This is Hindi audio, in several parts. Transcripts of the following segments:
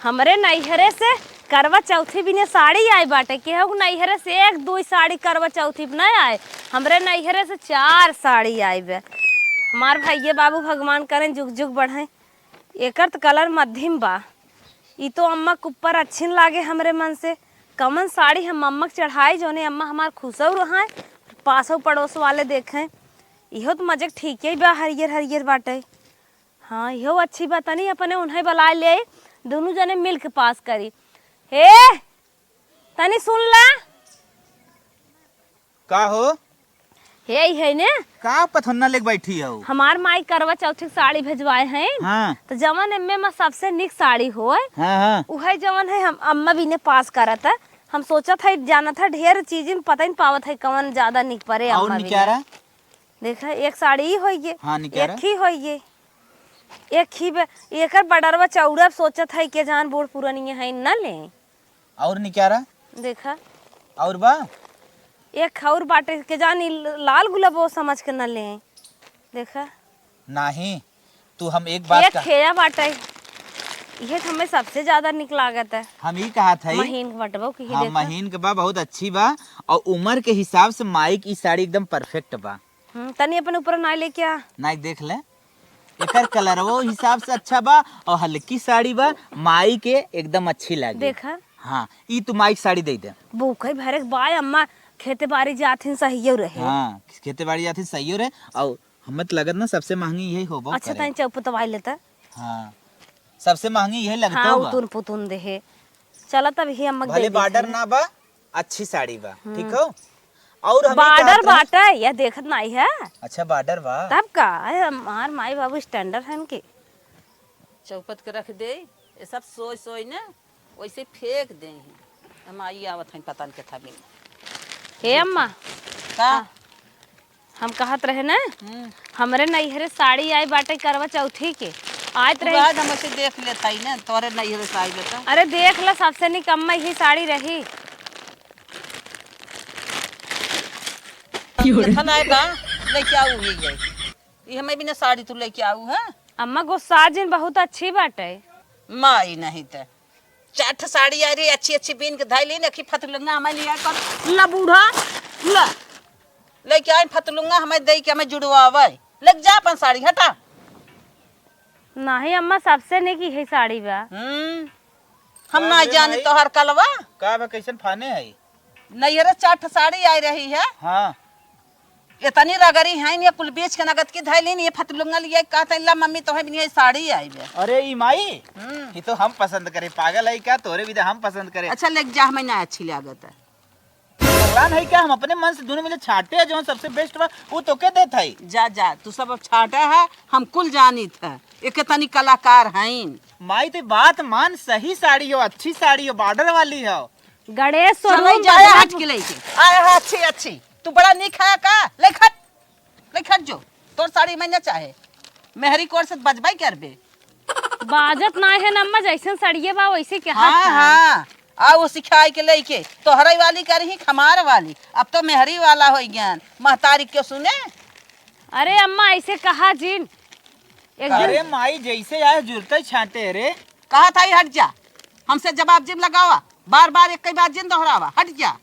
हमरे नैहरे से करवा चौथी भी ने साड़ी आए बाटे केहू नैहरे से एक दो साड़ी करवा चौथी भी नहीं आए। हमरे नैहरे से 4 साड़ी आए बे। हमार भैया बाबू भगवान करें जुग जुग बढ़े। एकर तो कलर मध्यम बा। ई तो अम्मा के ऊपर अच्छी लागे हमरे मन से। कमन साड़ी हम अम्मा के चढ़ाई जोने अम्मा हमार खुशौ रहा पासों पड़ोस वाले देखें। इहो तो मजे ठीक ही बा, हरियर हरियर बाटे। हाँ इहो अच्छी बात नहीं अपने उन्हें बुला ले दोनों जने मिल के पास करी। हे तनी सुन ला का हो हे है ने का पथन्ना लेके बैठी हो। हमार माई करवा चौथी साड़ी भेजवाए हैं। हाँ तो जवन एमे में सबसे निक साड़ी होए हाँ उहे जवन है हम अम्मा भी ने पास करत है। हम सोचा था जाना था ढेर चीजें पता नहीं पावत है कौन ज्यादा निक परे और अम्मा भी निकारा देखा एक साड़ी ही होइए। हाँ निकारा एक ही होइए एक ही एकर बडरवा चौड़ा सोचत है के जान बूढ़ पुरानी है न ले। और निकारा देखा और बा एक खौर बाटे के जान लाल गुलाब वो समझ के न ले। देखा नहीं तू हम एक बात एक खेया बाटे ये तो हमें सबसे ज्यादा निक लागत है। हम ही कहा था महीन बटबो की हाँ महीन के बा बहुत अच्छी बा और उम्र के हिसाब से माई की साड़ी एकदम परफेक्ट बा। तनी अपन ऊपर ना ले क्या नाइक देख ले एकर कलर वो हिसाब से अच्छा बा और हल्की साड़ी बा माई के एकदम अच्छी लगे। देखा हाँ ई तू माई की साड़ी दे दे। भूखे भरे बाय अम्मा खेते बाड़ी जाथिन सही रहे। हाँ खेती बाड़ी जाती सही हो रहे और हमें तो लगत ना सबसे महंगी यही होबो अच्छा तनी चौपतवाई लेता। हाँ सबसे महंगी यही लगता हाँ होगा। उतुन पुतुन देहे चला तब ही अम्मा भले बॉर्डर ना बा अच्छी साड़ी बा ठीक हो। और हमें बॉर्डर बाटा या देखत नहीं है। अच्छा बॉर्डर बा तब का हमार माई बाबू स्टैंडर्ड है के चौपत के रख दे ये सब सोच सोच ना वैसे फेंक दे। हम आई आवत हैं पता नहीं था भी हे अम्मा का हम कहत रहे ना हमरे नैहरे साड़ी आई बाटे करवा चौथी के आयत रहे। आज हमसे देख लेता ही ना तोरे नहीं रे साई लेता। अरे देख ला सबसे निक अम्मा ही साड़ी रही। कथन आए का लेके आऊ ही जाए ये हमें भी ना साड़ी तू लेके आऊ है। अम्मा गुस्सा जिन बहुत अच्छी बाटे। माई नहीं तो चाठ साड़ी आ रही अच्छी अच्छी बीन के धाई ली नखी फतलुंगा हमें लिया कर ला बूढ़ा ला लेके आए फतलुंगा हमें दे के हमें जुड़वावे लग जा अपन साड़ी हटा। नहीं अम्मा सबसे निक ही साड़ी बा। हम ना जाने तोहर कलवा का बा कैसन फाने है नहीं रे चाठ साड़ी आई रही है। हाँ इतनी रगड़ी है ये कुल बेच के नगद की धैली नहीं फतलुंगा लिया कहता ला मम्मी तो है भी साड़ी आई बे। अरे ई माई ये तो हम पसंद करे पागल है क्या तोरे भी तो हम पसंद करे। अच्छा लग जा हमें ना अच्छी लागत है भगवान है क्या हम अपने मन से दोनों मिले छाटे है जो सबसे बेस्ट बा वो तो के देता है। जा जा तू सब अब छाटा है हम कुल जानी था एक तनी कलाकार हैं। माई तो बात मान सही साड़ी हो अच्छी साड़ी हो बॉर्डर वाली हो। गणेश चलो जाया हट के लेके आया है अच्छी अच्छी तू बड़ा नहीं खाया का लेखट जो तोर साड़ी मैंने चाहे मेहरी कोर से बजबाई कर बे बाजत ना है अम्मा जैसन सड़िए बा वैसे क्या। हाँ हाँ आ वो सिखाई के लेके तोहरे वाली करी खमार वाली अब तो मेहरी वाला हो ज्ञान महतारी क्यों सुने। अरे अम्मा ऐसे कहा जिन एक अरे दिन माई जैसे आए जुड़ते छाटे रे कहा था हट जा हमसे जवाब जिम लगावा बार बार एक ही बात जिन दोहरावा हट जा।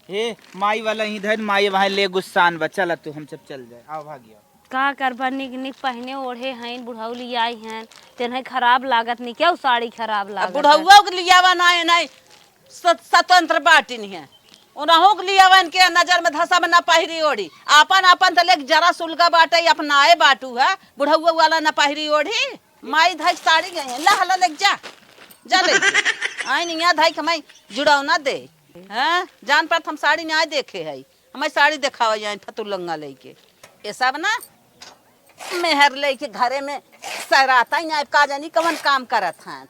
ए माई वाला इधर माई वहाँ ले गुस्सान बच्चा तू हम सब चल जाए आओ भागियो का करबा निक निक पहने ओढ़े हैं बुढ़ौली आई हैं तेने खराब लागत नहीं क्या साड़ी खराब लागत। बुढ़ौआ के लियावा नहीं स्वतंत्र बाटिन है उन्हों के लियावा के नजर में धसा में ना पहिरी ओढ़ी आपन आपन तो लेक जरा सुलगा बाटे अपनाए बाटू है बुढ़ौआ वाला ना पहिरी ओढ़ी माई धाई साड़ी गई है ला लेक जा ले आई नहीं यहाँ धाई हमें जुड़ाव ना दे हैं जान पर हम साड़ी नहीं देखे है हमें साड़ी दिखावा जाए फतुलंगा लेके ये सब ना मेहर लेके घरे में सहराता ही नहीं का जानी कवन काम करत हैं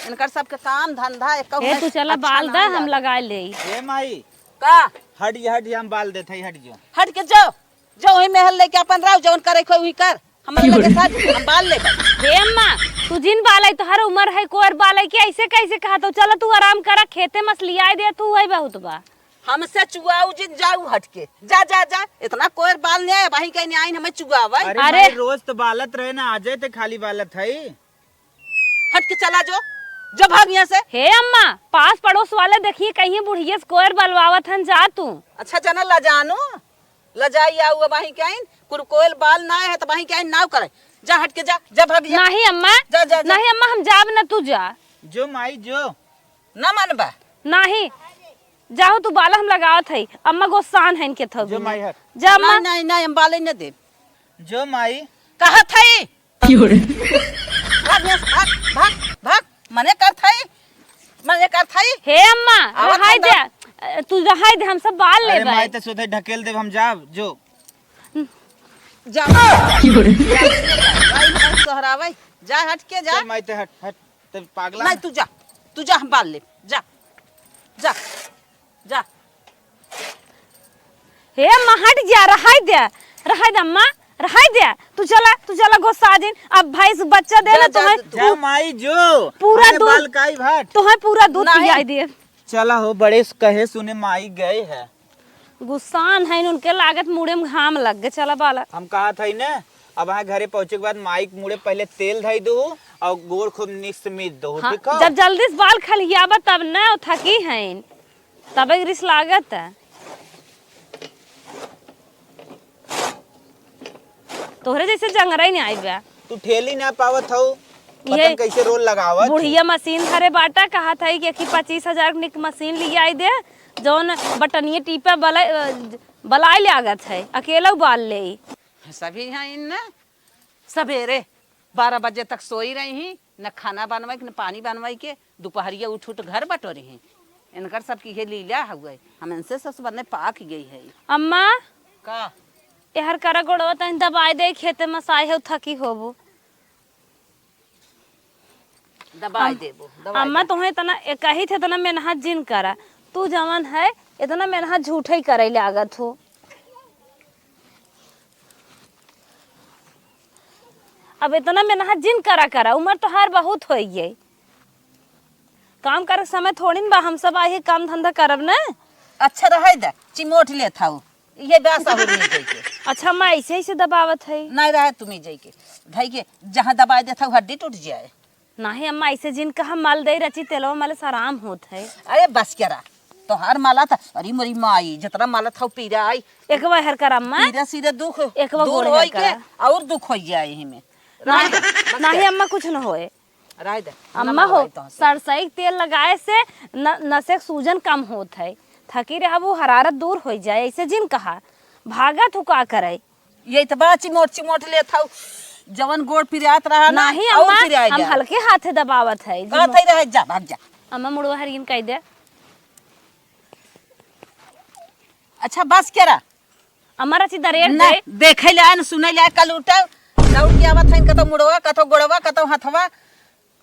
इनकर सबके काम धंधा ए तू चला बाल दे हम लगा ले। ए माई का हट हम बाल देते ही हट जो हट के जाओ वही महल लेके अपन रहो जौन करे कोई वही कर हमारे लगे साथ हम बाल ले हे अम्मा तू जिन बाल है तो हर उम्र है कोर बाल है कि ऐसे कैसे कहा तो चलो तू आराम करा खेते मछली आए दे तू है बहुत बा हमसे चुगाऊ जिन जाऊ हट के जा जा जा इतना कोर बाल नहीं है वही कहीं आई हमें चुगावा अरे रोज तो बालत रहे ना आ जाए तो खाली बालत है हट के चला जो जब भाग यहाँ से। हे अम्मा, पास पड़ोस वाले देखिए कहीं बुढ़िया स्क्वायर बलवावत हन, जा तू। अच्छा जना लजानो लजाई आऊ अब वहीं क्या कोयल बाल ना है तो वहीं क्या नाव करे। जा हट के जा, जा भाग जा। नहीं अम्मा, जा, जा, जा। नहीं अम्मा, हम जाब ना, तू जा। जो माई जो ना मानबा नहीं जाओ, तू बाला हम लगावत है। अम्मा गोसान है इनके थो जो माई हट। जा अम्मा। नहीं नहीं हम बाले न दे। जो माई कहा थई भाग यहाँ से, भाग भाग भाग मने कर थई। हे अम्मा आवत रहाई अंदर। दे, तू रहाई दे, हम सब बाल अरे लेबै। माई तो सोते ढकेल देव हम जाब जो। जा सोहरावे जा हट के जा। चल माई ते हट हट तब पागला। नहीं तू जा हम बाल ले। जा जा जा। हे अम्मा हट जा, रहाई दे अम्मा, रहाई दे। तू चला गोसा दिन। अब भाई से बच्चा दे ना जा, तुम्हें, जा, जा माई जो पूरा अरे दूध- बाल काई भाट। तुम्हें पूरा दूध नहीं। पियाई दे। चला हो बड़े कहे सुने माई गए है। गुस्सान है उनके, लागत मुड़े में घाम लग गए। चला बाला। हम कहा था ना अब वहाँ घरे पहुँचे के बाद माई मुड़े पहले तेल धई दो और गोड़ खूब निस मीत दो। हाँ, ठीक है जब जल्दी से बाल खलियाबा तब न थकी है, तब ग्रीस लागत है। तोहरे जैसे जंगरा नहीं आई बा। तू ठेली ना पावत हो, ये पता कैसे रोल लगावत। बुढ़िया मशीन धरे बाटा, कहा था कि 25,000 की मशीन लिया आई दे, जौन बटनिए टीपा बलाई लागत है, अकेला बाल ले। सभी यहाँ इन सवेरे 12 बजे तक सोई रही ही, न खाना बनवाई न पानी बनवाई के, दोपहरिया उठ उठ घर बटोरी हैं। इनकर सब की लीला हुए, हम इनसे सस बनने पाक गई है। अम्मा का यार करा गोड़वा तनी दबाई दे, खेते में साई है थकी होबो। दबाई देबो अम्मा तुम्हें इतना कही थे इतना मेहनत जिन करा, तू जवन है इतना मेहनत झूठे ही करे लागत हो। अब इतना मेहनत जिन करा उम्र तो हर बहुत हो गई, काम करे समय थोड़ी न बा, हम सब आई काम धंधा करब न। अच्छा रहे दे चिमोट ले था ये बासा हो नहीं जाई के। अच्छा मैं ऐसे ऐसे दबावत है। नहीं रहे तुम्हें जाई के भाई के जहाँ दबाई देता हड्डी टूट जाए। नहीं अम्मा ऐसे जिन कहा मल दे रची तेलवा मल से आराम होत है। अरे बस करा तो हर माला था। अरे मोरी माई जितना माला था पीरा आई एक बार हर कर अम्मा, पीरा सीधे दुख एक बार दूर गोड़ होई हर के करा। और दुख हो जाए यही में। नहीं अम्मा कुछ न होए। राय दे अम्मा हो सरसई तेल लगाए से नसे सूजन कम होत है, थकी रहा वो हरारत दूर हो जाए। ऐसे जिन कहा भागा तू का करे। ये तो बड़ा चिमोट ले था जवन गोड़ पिरात रहा ना। नहीं और अम्मा पिराए हम जा। हल्के हाथे दबावत है। कहत ही रहे जा भाग जा। अम्मा मुड़वा हरिन कह दे। अच्छा बस करा अम्मा रची दरेर ना दे। देखे ले न सुने ले कल उठा दौड़ के आवत है कतो मुड़वा कतो गोड़वा कतो हथवा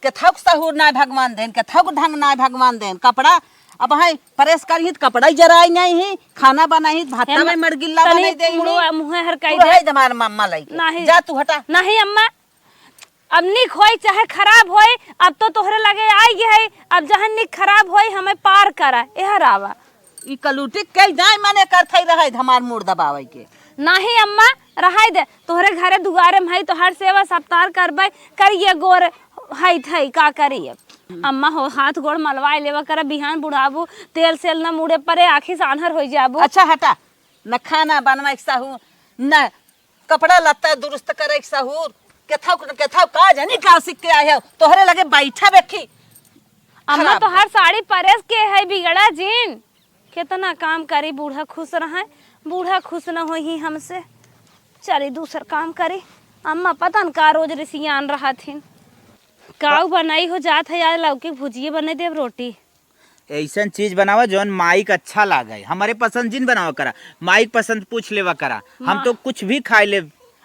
के थक सहूर ना भगवान देन के थक ढंग ना भगवान देन। कपड़ा अब है प्रेस करही त कपड़ा ही जराई नहीं ही, खाना बनाही भाता में मरगिल्ला तनी बनाई दे मुड़वा मुँह हर कह तू दे। रहे जमार मम्मा लाई नहीं। जा तू हटा। नहीं अम्मा अब निक होई चाहे खराब होई, अब तो तोहरे लगे आई गए है। अब जहाँ निक खराब होई हमें पार करा एहर आवा। ई कलूटी के जाय माने करथई रहे हमार मुड़ दबावे के। नहीं अम्मा रहाई दे, तोहरे घरे दुआरे में है तो हर सेवा सप्ताह करबे करिए गोर है थई का करिए। अम्मा हो हाथ गोड़ मलवाए लेवा कर, बिहान बुढ़ाबू तेल सेल न मुड़े परे आखी सानहर हो जाबू। अच्छा हटा न खाना बनवाई सहूर न कपड़ा लत्ता दुरुस्त करे सहूर केथाव का जानी का सीख के आए हो तोहरे लगे बैठा बैठी। अम्मा तो हर साड़ी परेस के है बिगड़ा जिन, कितना काम करी बूढ़ा खुश रहे, बूढ़ा खुश न हो ही हमसे, चली दूसर काम करी। अम्मा पता न का रोज रिसियान रहा थीन, काऊ बनाई हो जात है यार, लौकी भुजिए बने देव रोटी। ऐसा चीज बनावा जौन माइक अच्छा लागे, हमारे पसंद जिन बनावा करा, माइक पसंद पूछ लेवा करा, हम तो कुछ भी खाई ले।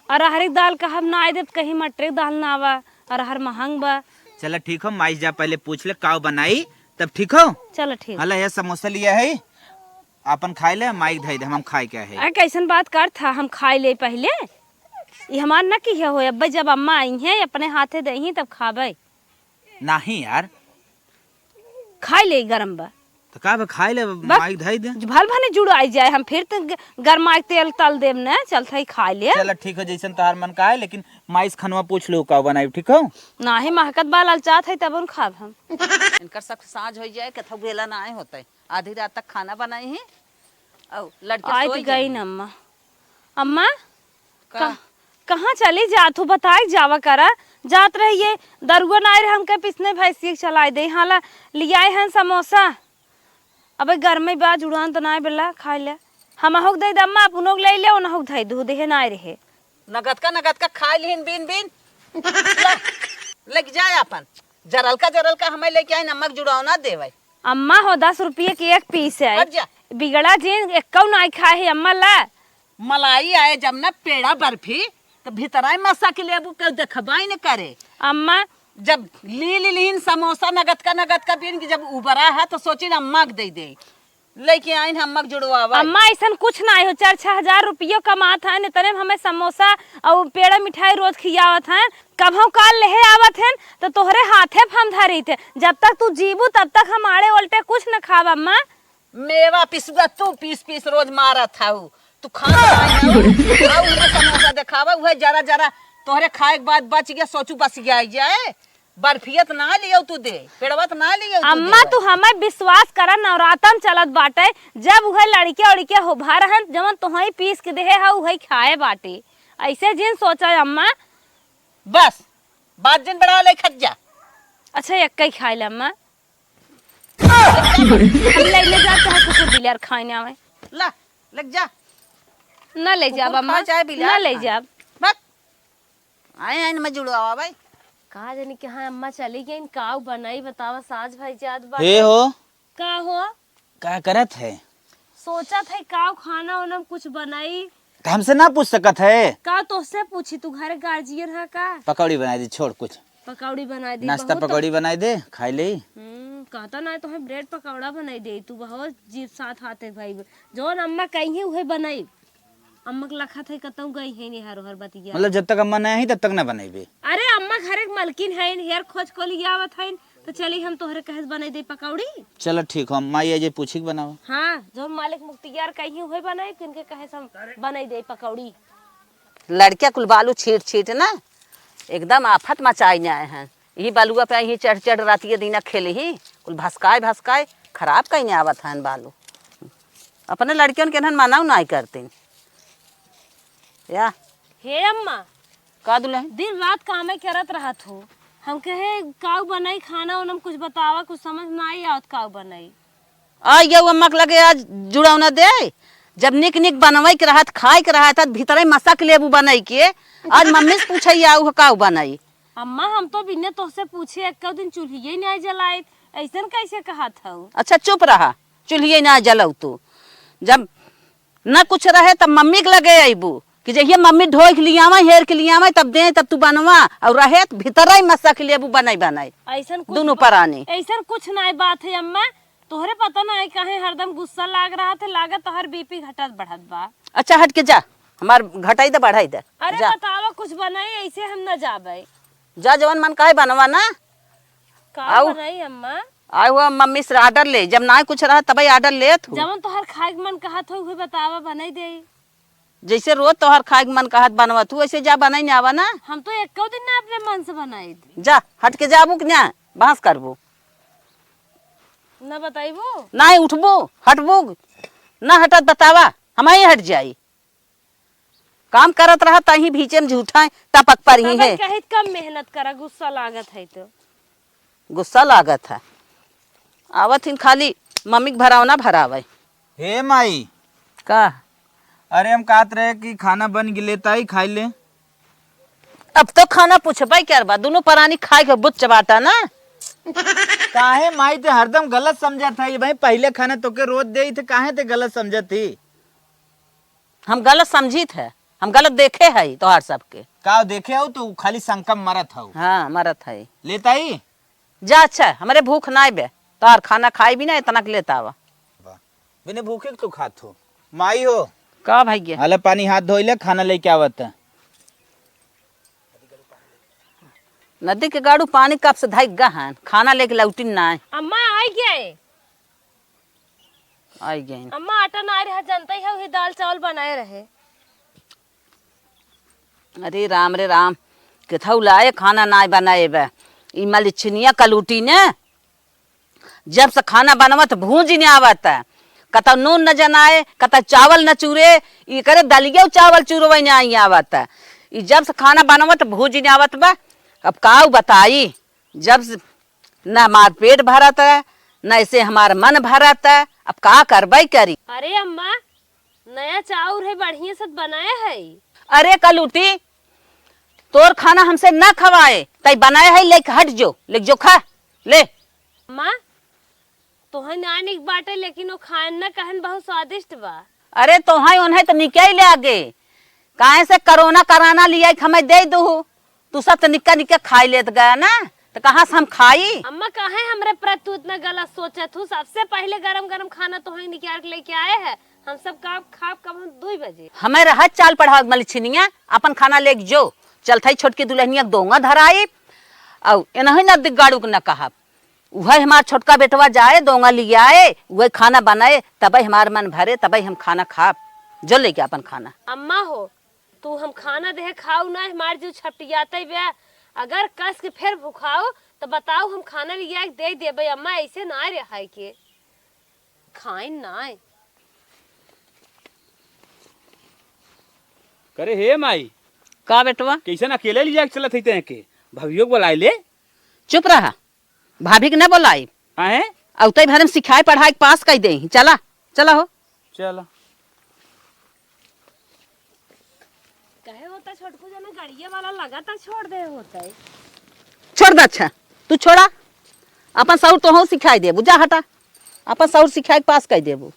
अरहर की दाल का हम ना आए दे, कहीं मटर की दाल ना आवा, अरहर महंग बा। चला ठीक हो, माई जा पहले पूछ ले काव बनाई तब ठीक हो। चलो ठीक। हला ये समोसा लिया है अपन खाई ले, माइक धई दे हम खाई क्या है। अरे कैसन बात कर था, हम खाई ले पहले, ये हमार न की हो अब जब अम्मा आई हैं अपने हाथे दही तब खाबे। नहीं यार खाई ले गरम बा। तो का खाई ले माई धई दे। भल भने जुड़ाई जाए हम फिर तो गरमा तेल तल देम न चलता ही खा ले। चल ठीक है जैसन तोहार मन का है, लेकिन माई से खनवा पूछ लो का बनाई, ठीक हो नाही महकत बा ललचात है तब खाब हम। इनकर सब साँझ हो जाए कथो बेला ना आए होते आधी रात तक खाना बनाई है और लड़के आई सोई तो गई न अम्मा। अम्मा का? कहाँ चली जात हो बताई जावा करा जात रहिए दरुआ ना रहे हमके पिसने भैंसी चलाई दे हाला लियाए हैं समोसा। अबे घर में बा जुड़ान तो ना बेला खाई ले हम होक दे दम्मा अपन लोग ले ले ना होक धई दू देहे ना रहे नगद का खा लिहिन बीन बीन लग जाए अपन जरल का हमें लेके आई नमक जुड़ाव ना देवे। अम्मा हो 10 रुपये की एक पीस है हट जा। बिगड़ा जिन एक ना खाए है अम्मा ला। मलाई आए जब न पेड़ा बर्फी तो भीतराई मसा के लेबू के देखबाई न करे। अम्मा जब लीन समोसा नगद का बीन की जब उबरा है तो सोची अम्मा के दे दे लेके आइन अम्मा के जुड़वावा। अम्मा ऐसा कुछ ना हो 4-6 हजार रुपये कमात है इतने हमें समोसा और पेड़ा मिठाई रोज खियावत है कभो काल लेहे आवत है तो तोहरे हाथे हम धरी थे जब तक तू जीबू तब तक हमारे उल्टे कुछ न खाव। अम्मा मेवा पिसुआ तू पीस रोज मारा था तू खा समोसा देखावा वह जरा तोहरे खाए के बाद बच गया सोचू बस गया जाए बर्फियत ना लियो तू दे पेड़वत ना लियो अम्मा तू हमें विश्वास करा नवरातन चलत बाटे जब वह लड़के उड़के हो भा रहन जवन तुहई पीस के देहे है वही खाए बाटे ऐसे जिन सोचा अम्मा। बस बात जिन बड़ा ले खत जा। अच्छा एक ही खाए ले अम्मा ले जाते हैं कुछ बिलियर खाने आवे ला लग जा न ले जाब अम्मा न ले जाब बस आए आइन में जुड़वा भाई कहा जानी कि हाँ अम्मा चली गई काव बनाई बतावा साज भाई जात बा हे हो का हो का करत है सोचा था काव खाना उनम कुछ बनाई हमसे ना पूछ सकत है का तोसे पूछी तू घर गार्जियन है का पकौड़ी बना दी छोड़ कुछ पकौड़ी बना दी नाश्ता पकौड़ी बनाई दे खाई ले। कहता ना तो है ब्रेड पकौड़ा बनाई दे तू बहुत जीप साथ आते भाई जो अम्मा कही है वही बनाई अम्मा के लखा थे कतऊ गई है नहीं हर बतिया मतलब जब तक अम्मा नहीं आई तब तक ना बनेबे। अरे अम्मा घर एक मलकिन है हेयर खोज को लिया आवत है तो चली हम तोहरे कहे बनाई दे पकौड़ी। चलो ठीक हो माई ये पूछी बनाओ। हाँ जो मालिक मुख्तियार कही हुए बनाई किनके कहे हम बनाई दे पकौड़ी। लड़किया कुल बालू छीट ना एकदम आफत मचाई आए हैं यही बालुआ पे यही चढ़ रातिया दीना खेले ही कुल भसकाए खराब कहीं आवत है बालू अपने लड़कियों के मनाऊ ना करते या हे अम्मा का दुल्हन दिन रात कामे करत रहत हो हम कहे काऊ बनाई खाना उनम कुछ बतावा कुछ समझ ना आई आवत काऊ बनाई आ ये अम्मा के लगे आज जुड़ावना दे जब निक बनवाई के रहत खाए के रहत भीतर मसा के लेबू बनाई के आज मम्मी से पूछे आऊ काऊ बनाई। अम्मा हम तो बिना तोसे पूछे एक दिन चूल्ही नहीं जलाई ऐसा कैसे कहा था। अच्छा चुप रहा चूल्ही ना जलाऊ तू जब न कुछ रहे तब मम्मी के लगे अबू कि जहिए मम्मी ढोई के लिया हेर के लिया तब दे तब तू बनवा और रहे भीतर ही मसा के लेबू बनाई ऐसा दोनों परानी ऐसा कुछ नहीं बात है अम्मा तोहरे पता ना कहे हरदम गुस्सा लाग रहा था लागत तोहर बीपी घटत बढ़त बा। अच्छा हट के जा हमार घटाई दे बढ़ाई दे। अरे बतावा कुछ बनाई ऐसे हम न जाबे जा जवन मन काहे बनवा ना का बनाई अम्मा आए हुआ मम्मी से ऑर्डर ले जब ना कुछ रहा तब ऑर्डर ले जवन तोहर खाए के मन कहत हो बतावा बनाई दे जैसे रोज तोहर खाए के मन कहत बनवा तू ऐसे जा बनाई नहीं आवा ना हम तो एक दिन ना अपने मन से बनाई थी। जा हट के जाबू कि ना बहस करबू न बताइबू ना उठबू हटबू ना हटत बतावा हम ही हट जाई काम करत रहा तही भीचे में झूठा टपक पर ही है कहित कम मेहनत करा गुस्सा लागत है तो गुस्सा लागत है आवत इन खाली मम्मी के भरावना भरावे। हे माई का अरे हम कहत रहे कि खाना बन गिले ताई खाई ले। अब तो खाना पूछबा क्या बा दोनों परानी खाए के बुत चबाटा ना काहे माई ते हरदम गलत समझा था ये भाई पहले खाना तो के रोज दे थे काहे ते गलत समझा थी। हम गलत समझी थे हम गलत देखे है तोहार सबके का देखे हो तो खाली संकम मरत हो। हाँ मरत है लेता ही जा अच्छा हमारे भूख ना बे तोहार खाना खाई भी ना इतना के लेता आवा बिना भूखे तो खात हो माई हो का भाई हाले पानी हाथ धोई ले खाना लेके आवत है। नदी के गाड़ू पानी कब से धक गहन खाना लेके लौटिन ना अम्मा आई गए आई गई। अम्मा आटा ना रहा जानता ही है, वही दाल चावल बनाए रहे। अरे राम रे राम, किथौ लाए खाना ना बनाए बे। ई मलिछनिया कलूटी ने जब से खाना बनवत भूंज नहीं आवत है, कतौ नून न जनाए, कतौ चावल न चूरे, ई करे दलिया चावल चूरवे न आई आवत है। ई जब से खाना बनवत भूंज नहीं आवत बा। अब काऊ बताई, जब से न हमार पेट भरत है न ऐसे हमार मन भरत है, अब का करबई करी। अरे अम्मा नया चाउर है, बढ़िया से बनाए है। अरे कलूटी, तोर खाना हमसे न खवाए, तई बनाए है, लेके हट जो, लेके जो खा ले। अम्मा तोहन नानी के बाटे, लेकिन वो खाना कहन बहुत स्वादिष्ट बा। अरे तो हाँ उन्हें तो निकाल ले आगे, काहे से कोरोना कराना लिया हमें दे दू। तू सब तो निक्का निक्का खाई लेत गया ना, तो कहाँ से हम खाई। अम्मा काहे हमरे प्रति तू इतना गलत सोचत हूँ? सबसे पहले गरम गरम खाना तो ही निकाल के लेके आए हैं। हम सब खाब कब हम 2 बजे। हमें रहा चाल पढ़ा मलिछनिया, अपन खाना लेके जो चलता छोटकी दुल्हनिया दोंगा धराई। और इन्हें न दिगाड़ू न कहा, वह हमार छोटका बेटवा जाए दोंगा ले आए, वह खाना बनाए, तबे हमार मन भरे, तबे हम खाना खा जो लेके अपन खाना। अम्मा हो तू हम खाना दे खाऊ ना, हमार जो छपटियाते बे, अगर कस के फिर भूखाओ तो बताओ, हम खाना लिया के दे देबे। अम्मा ऐसे ना रहा के खाइन ना। करे हे माई, का बेटवा कैसन अकेले लिया के चलत हई के? भवियो बुलाए ले। चुप रहा, भाभी के न बोलाई। काहे? औते भरम सिखाए पढ़ाई पास कर दे। चला चला हो चला। कहे होता छोटकू जना गड़िया वाला लगातार छोड़ दे होता है। छोड़ दे। अच्छा तू छोड़ा, अपन सौर तो हो सिखाई दे, बुझा हटा, अपन सौर सिखाए पास कर देबू।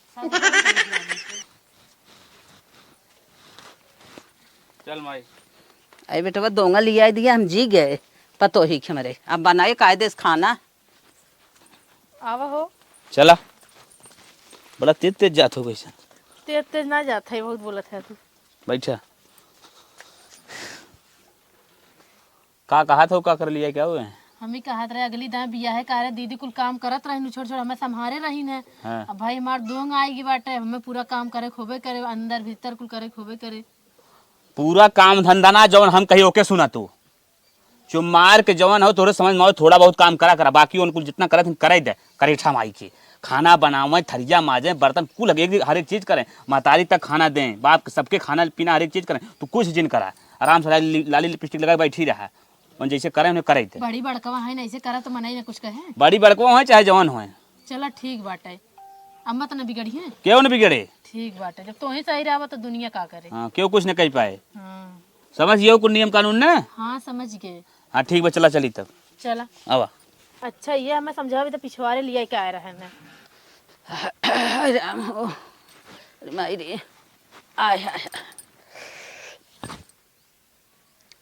चल माई। अरे बेटा दोंगा लिया दिया, हम जी गए पतो ही हमारे। अब बनाए कायदे से खाना। आवा हो चला। बड़ा तेज तेज जात हो गई। तेज तेज ना जाता है, बहुत बोलत है तू। बैठा। का कहा था, का कर लिया, क्या हुए? हम ही कहत रहे अगली दाएं बिया है, कह रहे दीदी कुल काम करत रही छोड़ छोड़ हमें संभारे रही है। हाँ। अब भाई हमार दोंग आएगी बाटे, हमें पूरा काम करे खोबे करे, अंदर भीतर कुल करे खोबे करे। पूरा काम धंधा ना जवन हम कही ओके सुना तू। चुम मार के जवन हो तोरे समझ में आओ, थोड़ा बहुत काम करा बाकी उनको जितना करे तुम करे दे। करेठा माई के खाना बनावे, थरिया माजे, बर्तन कुल हर एक चीज करें, मातारी तक खाना दें, बाप सबके खाना पीना हर एक चीज करें। तू कुछ दिन करा, आराम से लाली लिपस्टिक लगा बैठी रहा, जैसे करे उन्हें करे दे। बड़ी बड़कवा है ना, ऐसे करा तो मनाई ना कुछ कहे। बड़ी बड़को है चाहे जवान हो। चला ठीक बाटे, अम्मा तो न बिगड़ी है। क्यों न बिगड़े? ठीक बाटे, जब तो ही सही रहा तो दुनिया का करे। हाँ, क्यों कुछ न कह पाए। हाँ समझिए कुछ नियम कानून न। हाँ समझ गए। हाँ ठीक बा, चला चली तब। चला आवा। अच्छा ये हमें समझा भी तो पिछवाड़े लिया के आए रहे ना।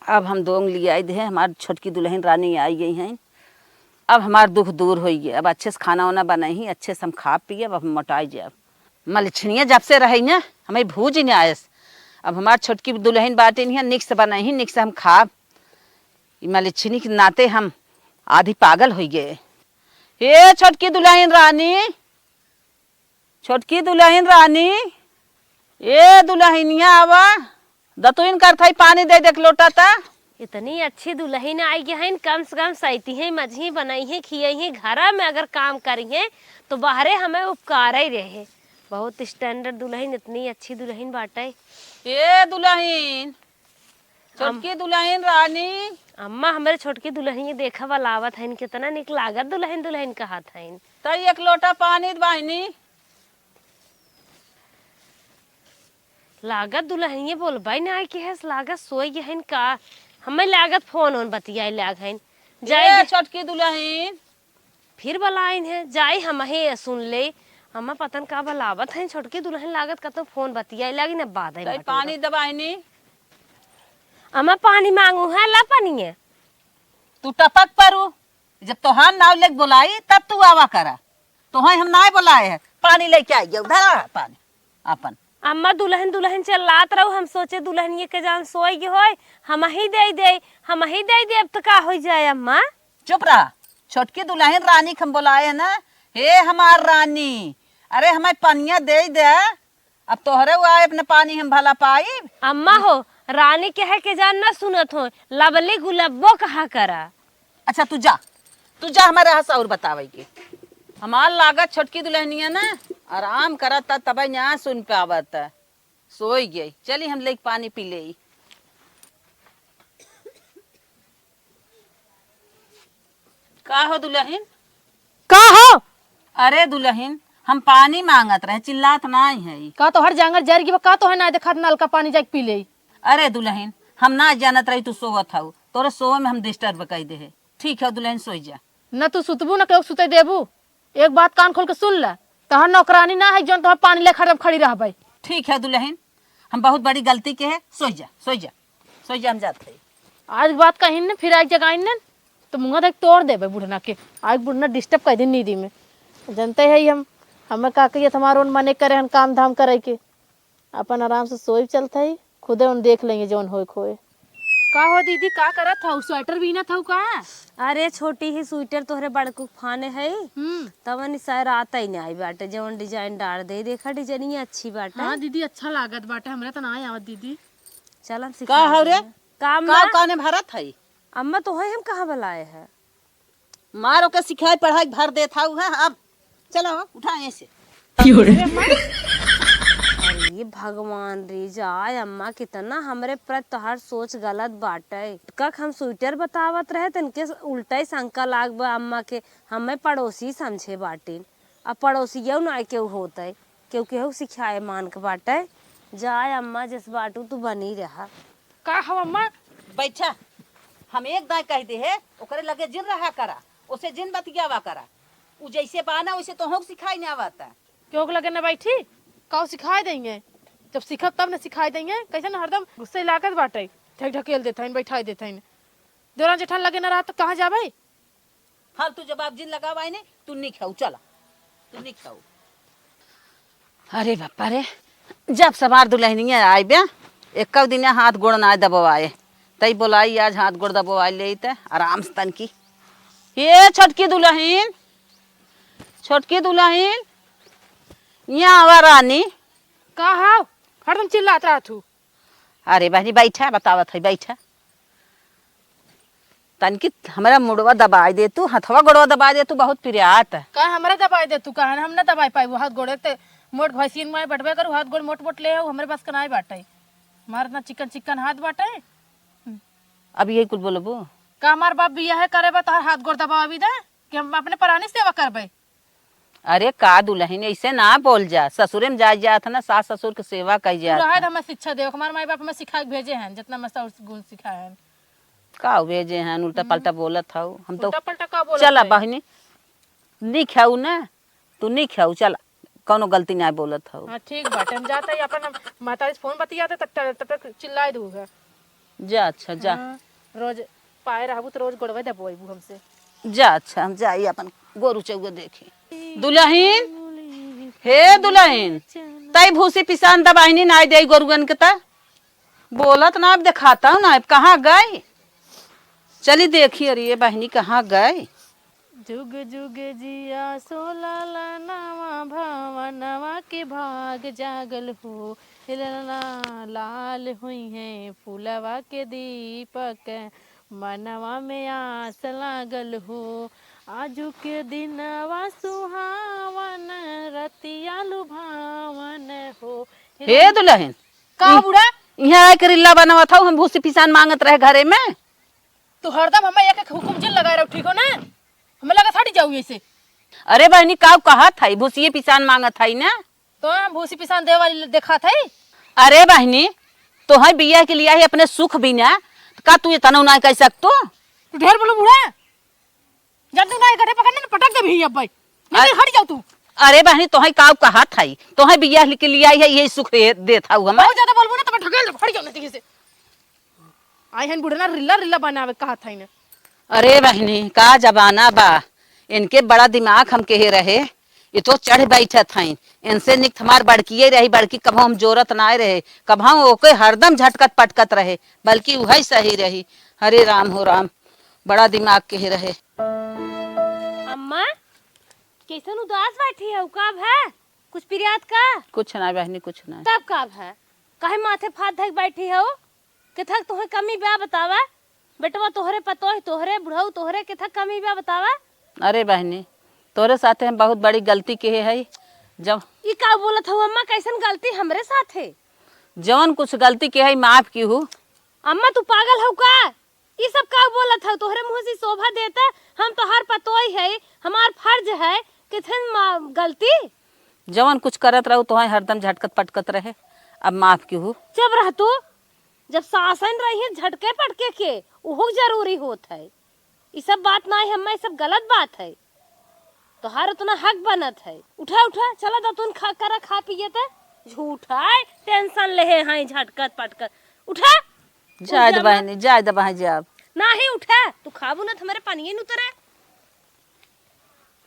अब हम दोंग ले आए थे, हमारी छोटकी दुल्हन रानी आई गई हैं। अब हमार दुख दूर हो गया, अब अच्छे से खाना वाना बनाई, अच्छे से हम खा पिए, अब हम मोटाई जाए। मलिछनिया जब से रही ना, हमें भूज नहीं आयस। अब हमार छोटकी दुल्हन बाटे नहीं, निक से बनाई, निक से हम खा। मलिछनी के नाते हम आधी पागल हो गए। हे छोटकी दुल्हन रानी, छोटकी दुल्हन रानी, ए दुल्हनिया आवा, दतुइन करता ही पानी दे देख लोटा था। इतनी अच्छी दुल्हन आई है, कम से कम सैती है, मझी बनाई है, खियाई है। घर में अगर काम करी है तो बाहरे हमें उपकार ही रहे। बहुत स्टैंडर्ड दुल्हन, इतनी अच्छी दुल्हन बाटे। ए दुल्हन, छोटकी दुल्हन रानी। अम्मा हमारे छोटकी दुल्हन देखा वाला आवत है, कितना निक लागत दुल्हन दुल्हन कहा था। तई एक लोटा पानी बहनी। लागत दुल्हनिए बोल भाई ना कि है, लागत सोई गहन का। हमें लागत फोन ऑन बतियाई लाग है। जाए छोटकी दुल्हन फिर बलाइन है, जाई हम ही सुन ले। अम्मा पतन का बलावत है, छोटकी दुल्हन लागत का तो फोन बतियाई लागी ना बाद है। पानी दबाइनी। अम्मा पानी मांगू है, ला पानी है। तू टपक परू, जब तोहार नाव लेके बुलाई तब तू आवा करा। तोहार हम ना बुलाए है, पानी लेके आई उधर पानी अपन। अम्मा दुल्हन दुल्हन चलात रहो, हम सोचे दुल्हन ये के जान सोई के होय, हम ही दे अब तो का हो जाए। अम्मा चुप रहा, छोटकी दुल्हन रानी हम बुलाए है ना। हे हमार रानी, अरे हमें पनिया दे दे, अब तोहरे वो आए अपने पानी हम भला पाई। अम्मा हो रानी कहे के जान ना सुनत हो, लवली गुलाबो कहा करा। अच्छा तू जा हमारे यहाँ और बतावे के। हमार लागत छोटकी दुल्हनिया ना आराम करता तब यहाँ सुन पावत, सोई गई। चली हम लेके पानी पी ले। का हो दुल्हन? का हो अरे दुल्हन हम पानी मांगत रहे, चिल्लात नहीं है। का तो हर जांगर जर की का तो है ना देखा नल का पानी जाके पी ले। अरे दुल्हन हम ना जानत रही तू सोवत हऊ, तोरे सोवे में हम डिस्टर्ब कर दे है। ठीक है दुल्हन सोई जा। न तू सुतबू न केहू सुते देबू। एक बात कान खोल के सुन ले, तोहर नौकरानी ना है जोन तोहर पानी ले खड़ी रहबै। ठीक है दुल्हन, हम बहुत बड़ी गलती के है। सोई जा हम जाते हैं। आज बात कहीं न फिर आज जगाइन न तो मुँह देख तोड़ देबे बुढ़ना के। आज बुढ़ना डिस्टर्ब कर दी नींदी में। जनते है हम हमें का कहिए हमारो मने करे हम काम धाम करे के, अपन आराम से सोई चलते है, खुदे उन देख लेंगे जौन होए खोए। का हो दीदी का करत था? स्वेटर बीना था का? अरे छोटी ही स्वेटर तोहरे बड़कू फाने है तवन शायद आता ही नहीं आई बाटे, जवन डिजाइन डाल दे। देखा डिजाइन अच्छी बाटे। हाँ दीदी अच्छा लागत बाटे, हमरे तो ना आवत दीदी। चल हम का सिखा हो रे? काम का काने भरत है? अम्मा तो है हम कहाँ बुलाए हैं। मारो के सिखाई पढ़ाई भर देता हूँ है। अब चलो उठा ऐसे। अरे भगवान रे जाय अम्मा कितना हमरे पर तोहार सोच गलत बाटे। कक हम स्वेटर बतावत रहे तनके उल्टा ही शंका लाग बा अम्मा के हमें पड़ोसी समझे बाटिन। अब पड़ोसी यू ना केहू होते केहू केहू सिखाए मान के बाटे। जाय अम्मा जिस बाटू तू बनी रहा। का हो अम्मा? बैठा, हम एक दाई कह दे है ओकरे लगे जिन रहा करा, उसे जिन बतियावा करा। उ जैसे बाना वैसे तो हम सिखाई नहीं आवता। क्यों लगे न बैठी का सिखाई देंगे, जब सीखब तब न सिखाई देंगे। कैसे न हरदम गुस्से लागत बाटे, ठक ढकेल देते हैं बैठा देते हैं। दौरान जेठान लगे न रहा तो कहाँ जाबे? हाँ तू जवाब जिन लगावाई ने तू नहीं खाऊ। चला तू नहीं खाऊ। अरे बापा रे, जब सवार दुल्हनिया आए बे एक दिन हाथ गोड़ ना दबवाए तई बोलाई आज हाथ गोड़ दबवाए ले आराम से तन की। ये छोटकी दुल्हन यहाँ आवा रानी। का हाव हरदम चिल्लात रहा तू। अरे बहनी बैठा, बतावत है बैठा। तनकी हमारा मुड़वा दबाई दे तू, हथवा गोड़वा दबाई दे तू, बहुत प्रियात है। का हमरा दबाई दे तू? कहा हम न दबाई पाई वो हाथ गोड़े ते मोट भैंसिन में बैठबे करू, हाथ गोड़ मोट मोट ले आओ, हमरे पास कनाई बाटे। हमार इतना चिकन चिकन हाथ बाटे। अब यही कुल बोलबो का हमार बाप बिया है करे बा तोहर हाथ गोड़ दबावी दे कि हम अपने परानी सेवा करबे? अरे का दुल्हन ऐसे ना बोल जा, ससुरे में जा जात है ना, सास ससुर के सेवा कई जात रहा हमें शिक्षा दे। हमारे माई बाप हमें सिखा के भेजे हैं, जितना मस्त गुण सिखाए हैं। का भेजे हैं उल्टा पलटा बोलत हूँ हम तो। उल्टा पलटा का बोलत चला है? बहनी नहीं खाऊ ना, तू नहीं खाऊ, चला कौनो गलती ना बोलत हूँ। हाँ ठीक बाटे, हम जाते ही अपन माता से फोन बतियाते तब तक चिल्लाए दूंगा। जा अच्छा जा। हाँ, रोज पाए रहबू तो रोज गोड़वे दबोइबू हमसे। जा अच्छा हम जाइए अपन गोरू चौगे देखे। दुल्हन हे दुल्हन तई भूसी पिसान दबाइनी ना दे गोरुगन के ता बोलत ना। अब दिखाता हूँ ना अब कहाँ गए। चली देखी अरे ये बहनी कहाँ गए। जुग जुग जिया सोलाला नवा भावनवा के भाग जागल हो, हिलना लाल हुई है फूलवा के दीपक, मनवा में आस लागल हो। आजू के दिनवा सुहावन रतिया लुभावन हो। हे दुल्हन का बुढ़ा यहाँ आके रिल्ला बनावा था, हम भूसी पिसान मांगत रहे घरे में। तू हरदम हमें एक एक हुकुम जिन लगा रहे हो, ठीक हो ना? हमें लगा साड़ी जाऊ ऐसे। अरे बहनी का कहा था भूसी पिसान मांगत था ना, तो हम भूसी पिसान दे वाली देखा था। अरे बहनी तो है बिया के लिया है अपने सुख बिना का तू ये तनव ना कह सकतो। तू ढेर बोलो बुढ़ा, जल्दी ना गड्ढे पकड़ने न पटक दे भी अब भाई। नहीं हट जाओ तू। अरे बहनी तो है का कहा था तो है बिया के लिया है यही सुख दे था हम। बहुत ज्यादा बोलबो ना तो मैं ढकेल हट जाओ नहीं से। आई हन बुढ़ना रिल्ला रिल्ला बनावे कहा था इने। अरे बहनी का जमाना बा, इनके बड़ा दिमाग हम कहे रहे, ये तो चढ़ बैठा था। इनसे निक हमार बड़की रही, बड़की कभो हम जोरत ना रहे, कभो ओके हरदम झटकत पटकत रहे, बल्कि वही सही रही। हरे राम हो राम, बड़ा दिमाग कहे रहे। अम्मा कैसन उदास बैठी है कब है? कुछ पिरियात का कुछ ना बहनी कुछ ना। तब कब है काहे माथे फात धक बैठी हो किथक तुम्हें कमी ब्या बतावा बेटवा तोहरे पतो है तोहरे बुढ़ऊ तोहरे किथक कमी ब्या बतावा। अरे बहनी तोरे साथे हम बहुत बड़ी गलती के है। जब ई का बोलत हो अम्मा कैसन गलती हमरे साथ है। जौन कुछ गलती के है माफ की हूँ। अम्मा तू पागल हो का ये सब का बोलत हो तोहरे मुंह से शोभा देता हम तो हर पतोई है हमार फर्ज है किथन गलती। जवन कुछ करत रहू तो हरदम झटकत पटकत रहे अब माफ की हूँ। जब रह तू जब शासन रही झटके पटके के उहो जरूरी होत है। ये सब बात ना है हमें सब गलत बात है तो हर उतना हक बनत है। उठा उठा चला दतुन खा कर खा पिए त झूठा है टेंशन ले हैं झटकत पटकत उठा जायद बहनी जायद बहनी जाब ना ही उठा तू खाबू ना तुम्हारे पानी न उतरे।